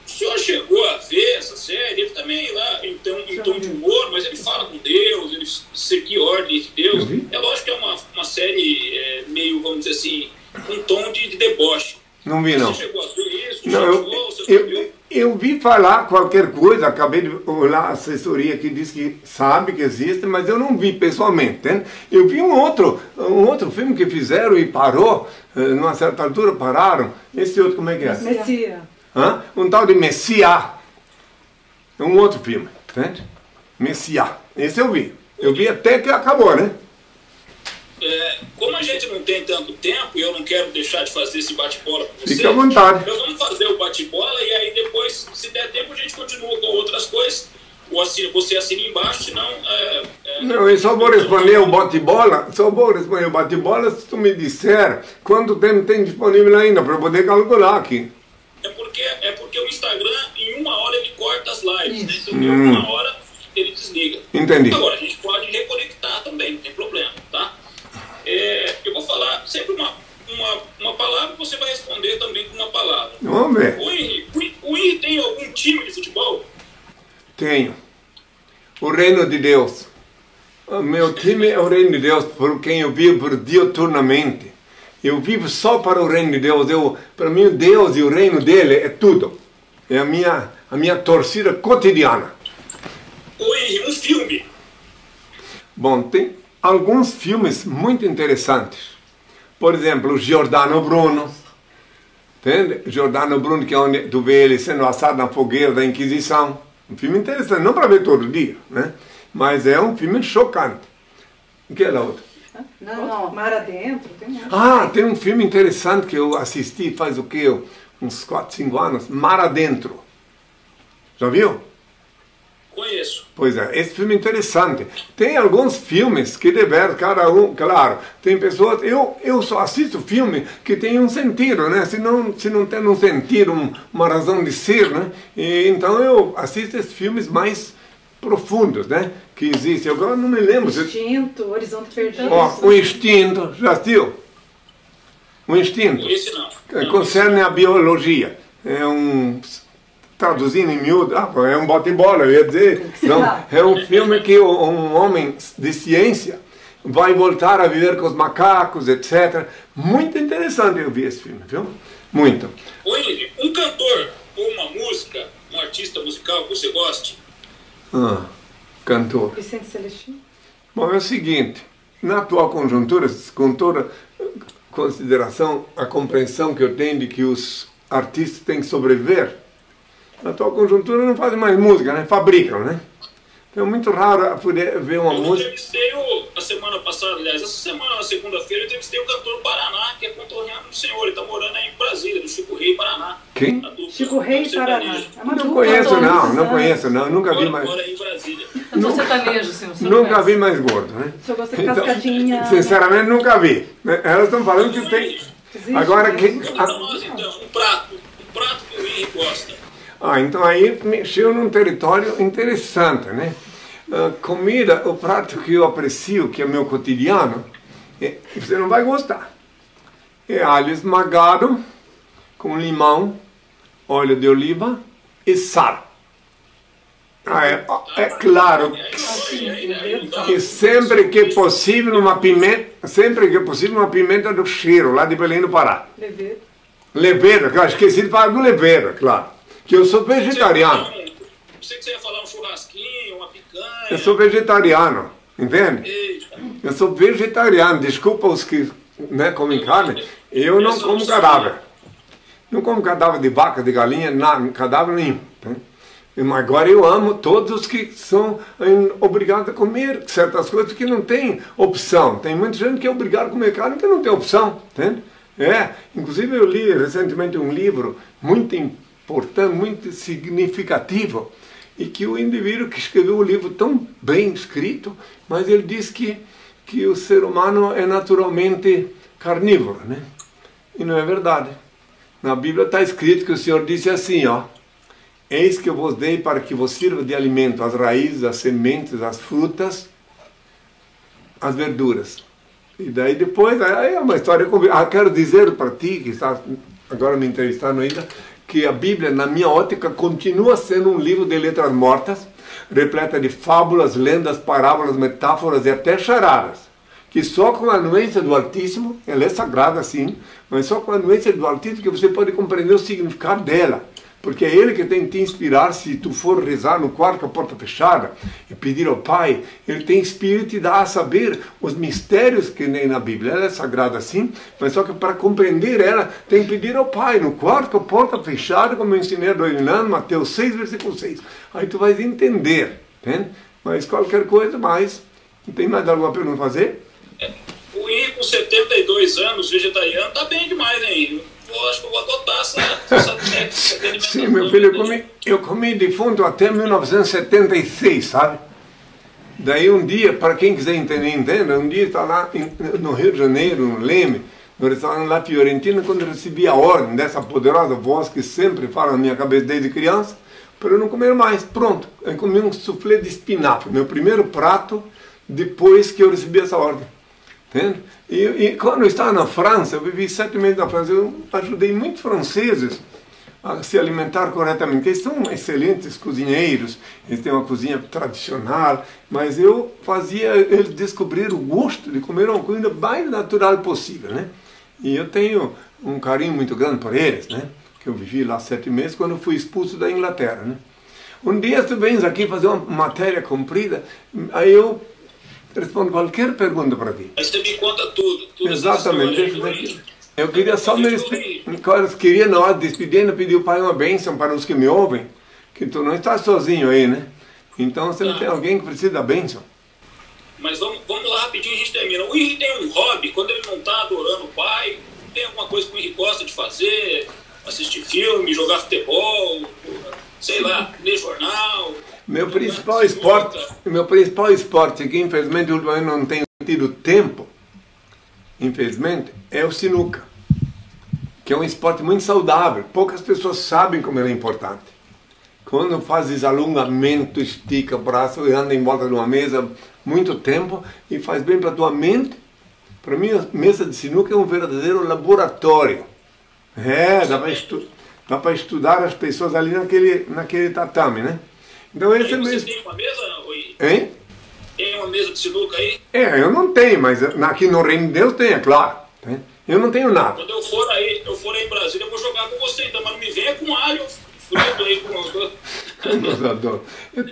O senhor chegou a ver essa série? Ele também lá em tom de humor, mas ele fala com Deus, ele seguia ordens de Deus. É lógico que é uma série meio, vamos dizer assim, um tom de deboche. Não vi, não. Você chegou a ver isso? Não, eu vi falar qualquer coisa, acabei de olhar a assessoria que diz que sabe que existe, mas eu não vi pessoalmente. Hein? Eu vi um outro filme que fizeram e parou, numa certa altura pararam. Esse outro, como é que é? Messias. Hã? Um tal de Messias. É um outro filme, entende? Messias. Esse eu vi. Eu vi até que acabou, né? Como a gente não tem tanto tempo e eu não quero deixar de fazer esse bate-bola com você, fica à vontade. Nós vamos fazer o bate-bola e aí depois, se der tempo, a gente continua com outras coisas. Você assina embaixo, senão... Não, eu só vou responder o bate-bola, se tu me disser quanto tempo tem disponível ainda, para eu poder calcular aqui. É porque o Instagram, em 1 hora, ele corta as lives, né? Então, em 1 hora, ele desliga. Entendi. Agora, a gente pode reconectar também, não tem problema, tá? Eu vou falar sempre uma palavra e você vai responder também com uma palavra. Vamos ver. O Henry tem algum time de futebol? Tenho. O reino de Deus. O meu time é o reino de Deus, por quem eu vivo diuturnamente. Eu vivo só para o reino de Deus. Para mim, Deus e o reino dele é tudo. É a minha torcida cotidiana. O Henry, um filme. Bom, tem alguns filmes muito interessantes. Por exemplo, Giordano Bruno. Entende? Giordano Bruno, que é onde tu vê ele sendo assado na fogueira da Inquisição. Um filme interessante, não para ver todo dia, né? Mas é um filme chocante. O que é lá outro? Não, Mar Adentro. Tem um filme interessante que eu assisti faz o quê? Uns 4, 5 anos. Mar Adentro. Já viu? Conheço. Pois é, esse filme é interessante. Tem alguns filmes que dever, cada um, claro, tem pessoas, eu só assisto filme que tem um sentido, né? Se não tem um sentido, uma razão de ser, né? Então eu assisto esses filmes mais profundos, né? Que existem. Agora não me lembro. Instinto, Horizonte Perdido. O Instinto, já assistiu? O Instinto. Esse não. Concerne a biologia. É traduzindo em miúdo, é um bate-bola, eu ia dizer. Não, é um filme que um homem de ciência vai voltar a viver com os macacos, etc. Muito interessante eu vi esse filme, viu? Muito. Oi, um cantor ou uma música, um artista musical que você goste? Cantor. Vicente Celestino. Bom, é o seguinte, na atual conjuntura, com toda consideração, a compreensão que eu tenho de que os artistas têm que sobreviver, na atual conjuntura não fazem mais música, né? Fabricam, né? Então é muito raro poder ver uma música. Eu entrevistei a semana passada, aliás, essa semana, na segunda-feira, eu entrevistei o cantor Paraná, que é contorneado do senhor, ele está morando aí em Brasília, do Chico Rei, Paraná. Quem? Chico Rei, Paraná. Não conheço, nunca vi mais. Mora em Brasília. Cantor sertanejo, senhor. Nunca vi mais gordo, né? O senhor gosta de cascadinha. Sinceramente, nunca vi. Elas estão falando que tem. Agora, Para nós, então, um prato que o Henry gosta. Então aí mexeu num território interessante, né? Comida, o prato que eu aprecio, que é meu cotidiano, você não vai gostar. É alho esmagado com limão, óleo de oliva e sal. É claro que sempre que possível uma pimenta do cheiro, lá de Belém do Pará. Leveira, que eu esqueci de falar do leveira, claro. Que eu sou vegetariano. Pensei que você ia falar um churrasquinho, uma picanha. Eu sou vegetariano, entende? Eita. Eu sou vegetariano, desculpa os que comem carne, eu não como cadáver. Não como cadáver de vaca, de galinha, nada, cadáver nenhum. Mas agora eu amo todos os que são obrigados a comer certas coisas que não tem opção. Tem muita gente que é obrigada a comer carne que não tem opção, entende? Inclusive eu li recentemente um livro muito importante, muito significativo, e que o indivíduo que escreveu o livro tão bem escrito, mas ele diz que o ser humano é naturalmente carnívoro, né? E não é verdade. Na Bíblia está escrito que o Senhor disse assim, ó: eis que eu vos dei para que vos sirva de alimento as raízes, as sementes, as frutas, as verduras. E daí depois, aí é uma história. Quero dizer para ti, que está agora me entrevistando ainda, que a Bíblia, na minha ótica, continua sendo um livro de letras mortas, repleta de fábulas, lendas, parábolas, metáforas e até charadas, que só com a anuência do Altíssimo, ela é sagrada sim, mas só com a anuência do Altíssimo que você pode compreender o significado dela. Porque é Ele que tem que te inspirar. Se tu for rezar no quarto com a porta fechada e pedir ao Pai, Ele tem espírito e dá a saber os mistérios que nem na Bíblia. Ela é sagrada sim, mas só que para compreender ela, tem que pedir ao Pai, no quarto com a porta fechada, como eu ensinei a Dorinano, Mateus 6, versículo 6. Aí tu vais entender, entende? Mas qualquer coisa mais. Não tem mais alguma pergunta a fazer? O Henrique, com 72 anos, vegetariano, tá bem demais, hein? Eu acho que eu vou adotar essa técnica. Sim, meu filho, eu comi defunto até 1976, sabe? Daí um dia, para quem quiser entender, entenda, um dia está lá no Rio de Janeiro, no Leme, no restaurante La Fiorentina, quando eu recebi a ordem dessa poderosa voz que sempre fala na minha cabeça desde criança, para eu não comer mais. Pronto, eu comi um soufflé de espinafre, meu primeiro prato, depois que eu recebi essa ordem. Entende? E quando eu estava na França, eu vivi 7 meses na França, eu ajudei muitos franceses a se alimentar corretamente. Eles são excelentes cozinheiros, eles têm uma cozinha tradicional, mas eu fazia eles descobrir o gosto de comer uma comida mais natural possível, né? E eu tenho um carinho muito grande por eles, né? Que eu vivi lá 7 meses quando eu fui expulso da Inglaterra, né? Um dia tu vens aqui fazer uma matéria comprida, aí eu respondo qualquer pergunta para ti. Aí você me conta tudo. Exatamente. Eu queria só me despedir. Queria, na hora de despedir, pedir ao Pai uma bênção para os que me ouvem, que tu não estás sozinho aí, né? Então você não tem alguém que precisa da bênção. Mas vamos lá rapidinho, a gente termina. O Henrique tem um hobby, quando ele não está adorando o Pai, tem alguma coisa que o Henrique gosta de fazer? Assistir filme, jogar futebol, sei lá, ler jornal. Meu principal esporte, que infelizmente ultimamente não tenho tido tempo, infelizmente, é o sinuca, que é um esporte muito saudável. Poucas pessoas sabem como ele é importante. Quando fazes alongamento, estica o braço e anda em volta de uma mesa muito tempo e faz bem para a tua mente. Para mim, a mesa de sinuca é um verdadeiro laboratório. Dá para estudar as pessoas ali naquele tatame, né? Então esse é você tem uma mesa, Oi? Hein? Tem uma mesa de sinuca aí? Eu não tenho, mas aqui no Reino de Deus tem, é claro. Eu não tenho nada. Quando eu for aí em Brasília, eu vou jogar com você, então, mas não me venha com alho frito aí com eu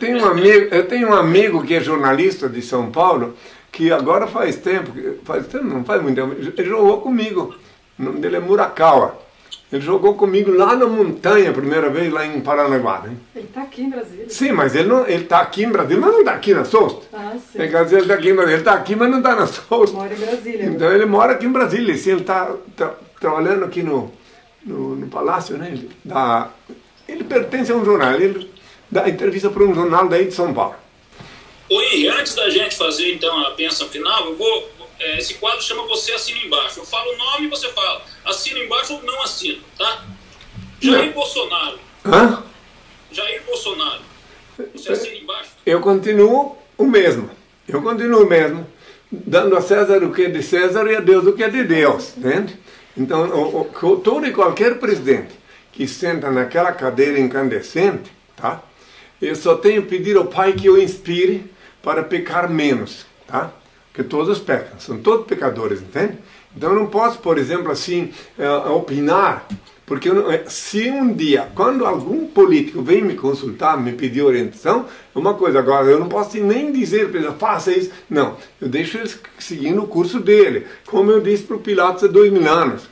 tenho um amigo que é jornalista de São Paulo, que agora não faz muito tempo, ele jogou comigo. O nome dele é Murakawa. Ele jogou comigo lá na montanha, a primeira vez, lá em Paranaguá. Né? Ele está aqui em Brasília. Sim, mas ele está aqui em Brasília, mas não está aqui na Souza. Sim. Quer dizer, ele está aqui em Brasília, ele está aqui, mas não está na Souza. Mora em Brasília. Então ele mora aqui em Brasília, sim, ele está trabalhando aqui no Palácio, né? Ele pertence a um jornal, ele dá entrevista para um jornal daí de São Paulo. Oi, antes da gente fazer então a bênção final, esse quadro chama Você Assina Embaixo. Eu falo o nome e você fala, assina embaixo ou não assina, tá? Jair Bolsonaro. Hã? Jair Bolsonaro. Você assina embaixo? Eu continuo o mesmo, dando a César o que é de César e a Deus o que é de Deus, entende? Então, todo e qualquer presidente que senta naquela cadeira incandescente, tá? Eu só tenho que pedir ao Pai que o inspire para pecar menos, tá? Porque todos pecam, são todos pecadores, entende? Então eu não posso, por exemplo, assim, opinar, porque se um dia, quando algum político vem me consultar, me pedir orientação, é uma coisa. Agora, eu não posso nem dizer para ele, faça isso. Não, eu deixo ele seguindo o curso dele. Como eu disse para o Pilatos há 2000 anos,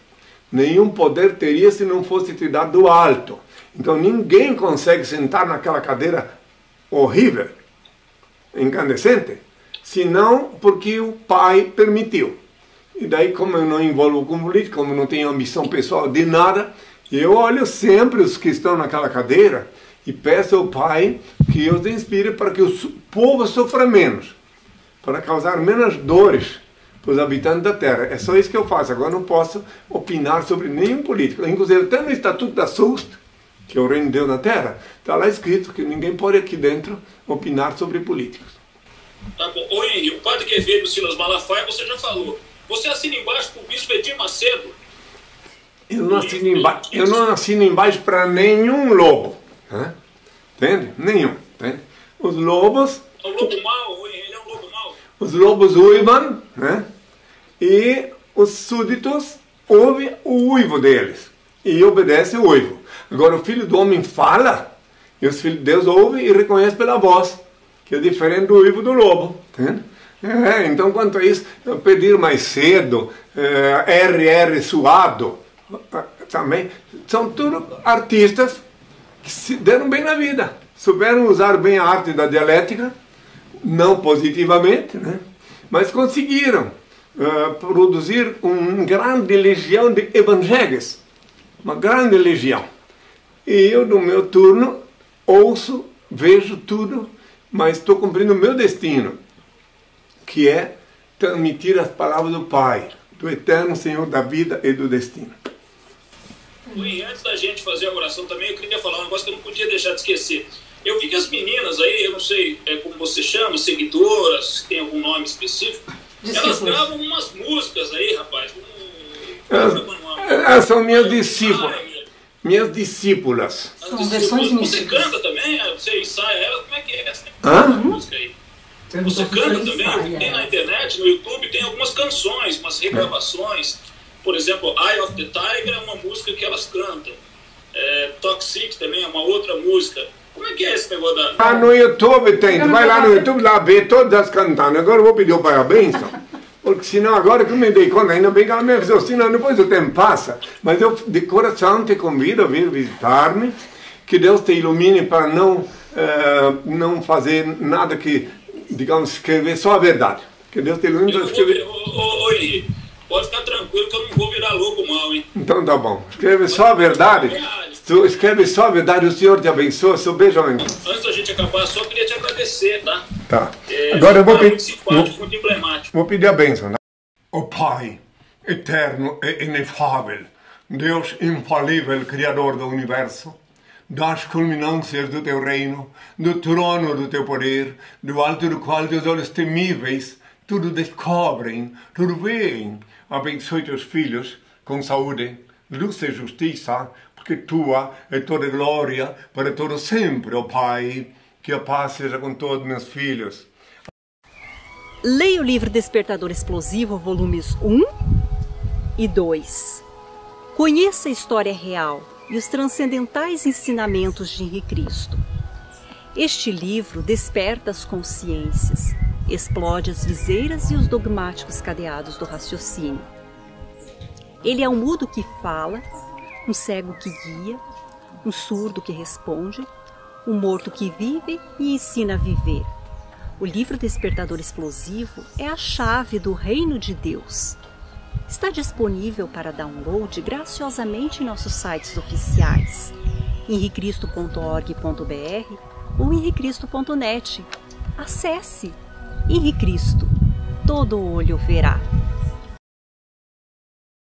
nenhum poder teria se não fosse te dado do alto. Então ninguém consegue sentar naquela cadeira horrível, incandescente, senão porque o Pai permitiu. E daí, como eu não envolvo com política, como eu não tenho ambição pessoal de nada, eu olho sempre os que estão naquela cadeira e peço ao Pai que os inspire para que o povo sofra menos, para causar menos dores para os habitantes da terra. É só isso que eu faço. Agora não posso opinar sobre nenhum político. Inclusive, até no Estatuto da SUST, que é o reino de Deus na terra, está lá escrito que ninguém pode aqui dentro opinar sobre políticos. Tá bom. Ô Henri, o padre Quevedo, Silas Malafaia, você já falou. Você assina embaixo para o bispo Edir Macedo? Eu não assino embaixo para nenhum lobo. Né? Entende? Nenhum. Entende? Os lobos... É um lobo mau, ele é um lobo mau. Os lobos uivam, né? E os súditos ouvem o uivo deles. E obedecem o uivo. Agora o Filho do Homem fala, e os filhos de Deus ouvem e reconhecem pela voz, que é diferente do uivo do lobo. Entende? Então, quanto a isso, eu pedir mais cedo, RR suado, também, são tudo artistas que se deram bem na vida, souberam usar bem a arte da dialética, não positivamente, né? Mas conseguiram produzir uma grande legião de evangelhos, uma grande legião. E eu, no meu turno, ouço, vejo tudo, mas estou cumprindo o meu destino, que é transmitir as palavras do Pai, do eterno Senhor da vida e do destino. E antes da gente fazer a oração também, eu queria falar um negócio que eu não podia deixar de esquecer. Eu vi que as meninas aí, eu não sei como você chama, seguidoras, tem algum nome específico, elas gravam umas músicas aí, rapaz. Elas são minhas discípulas. Minhas discípulas. São versões Você canta também? Você ensaia elas? Como é que é essa música aí? Você canta também? Tem na internet, no YouTube, tem algumas canções, umas regravações. Por exemplo, Eye of the Tiger é uma música que elas cantam. Toxic também é uma outra música. Como é que é esse negócio da... Ah, no YouTube tem. Tu vai lá no YouTube, lá vê todas cantando. Agora eu vou pedir o pai a bênção. Porque senão, agora que eu me dei conta, ainda bem que ela me avisou, senão depois o tempo passa. Mas eu de coração te convido a vir visitar-me. Que Deus te ilumine para não fazer nada que, digamos, escrever só a verdade. Que Deus te ilumine para escrever... Oi, pode ficar tranquilo que eu não vou virar lobo mal, hein? Então tá bom. Escreve só a verdade. Tu escreve só a verdade, o Senhor te abençoa. Seu beijo, amigo. Antes da gente acabar, só queria te agradecer, tá? Tá. Agora eu vou pedir... Muito simpático, muito emblemático. Vou pedir a bênção, né? O Pai, eterno e inefável, Deus infalível, Criador do Universo, das culminâncias do teu reino, do trono do teu poder, do alto do qual teus olhos temíveis tudo descobrem, tudo veem. Abençoe teus filhos com saúde, luz e justiça, porque tua é toda glória para todo sempre, ó Pai. Que a paz seja com todos meus filhos. Leia o livro Despertador Explosivo, volumes 1 e 2. Conheça a história real e os transcendentais ensinamentos de Henri Cristo. Este livro desperta as consciências, explode as viseiras e os dogmáticos cadeados do raciocínio. Ele é um mudo que fala, um cego que guia, um surdo que responde, um morto que vive e ensina a viver. O livro Despertador Explosivo é a chave do reino de Deus. Está disponível para download graciosamente em nossos sites oficiais, henricristo.org.br ou henricristo.net. Acesse! Henri Cristo, todo olho verá.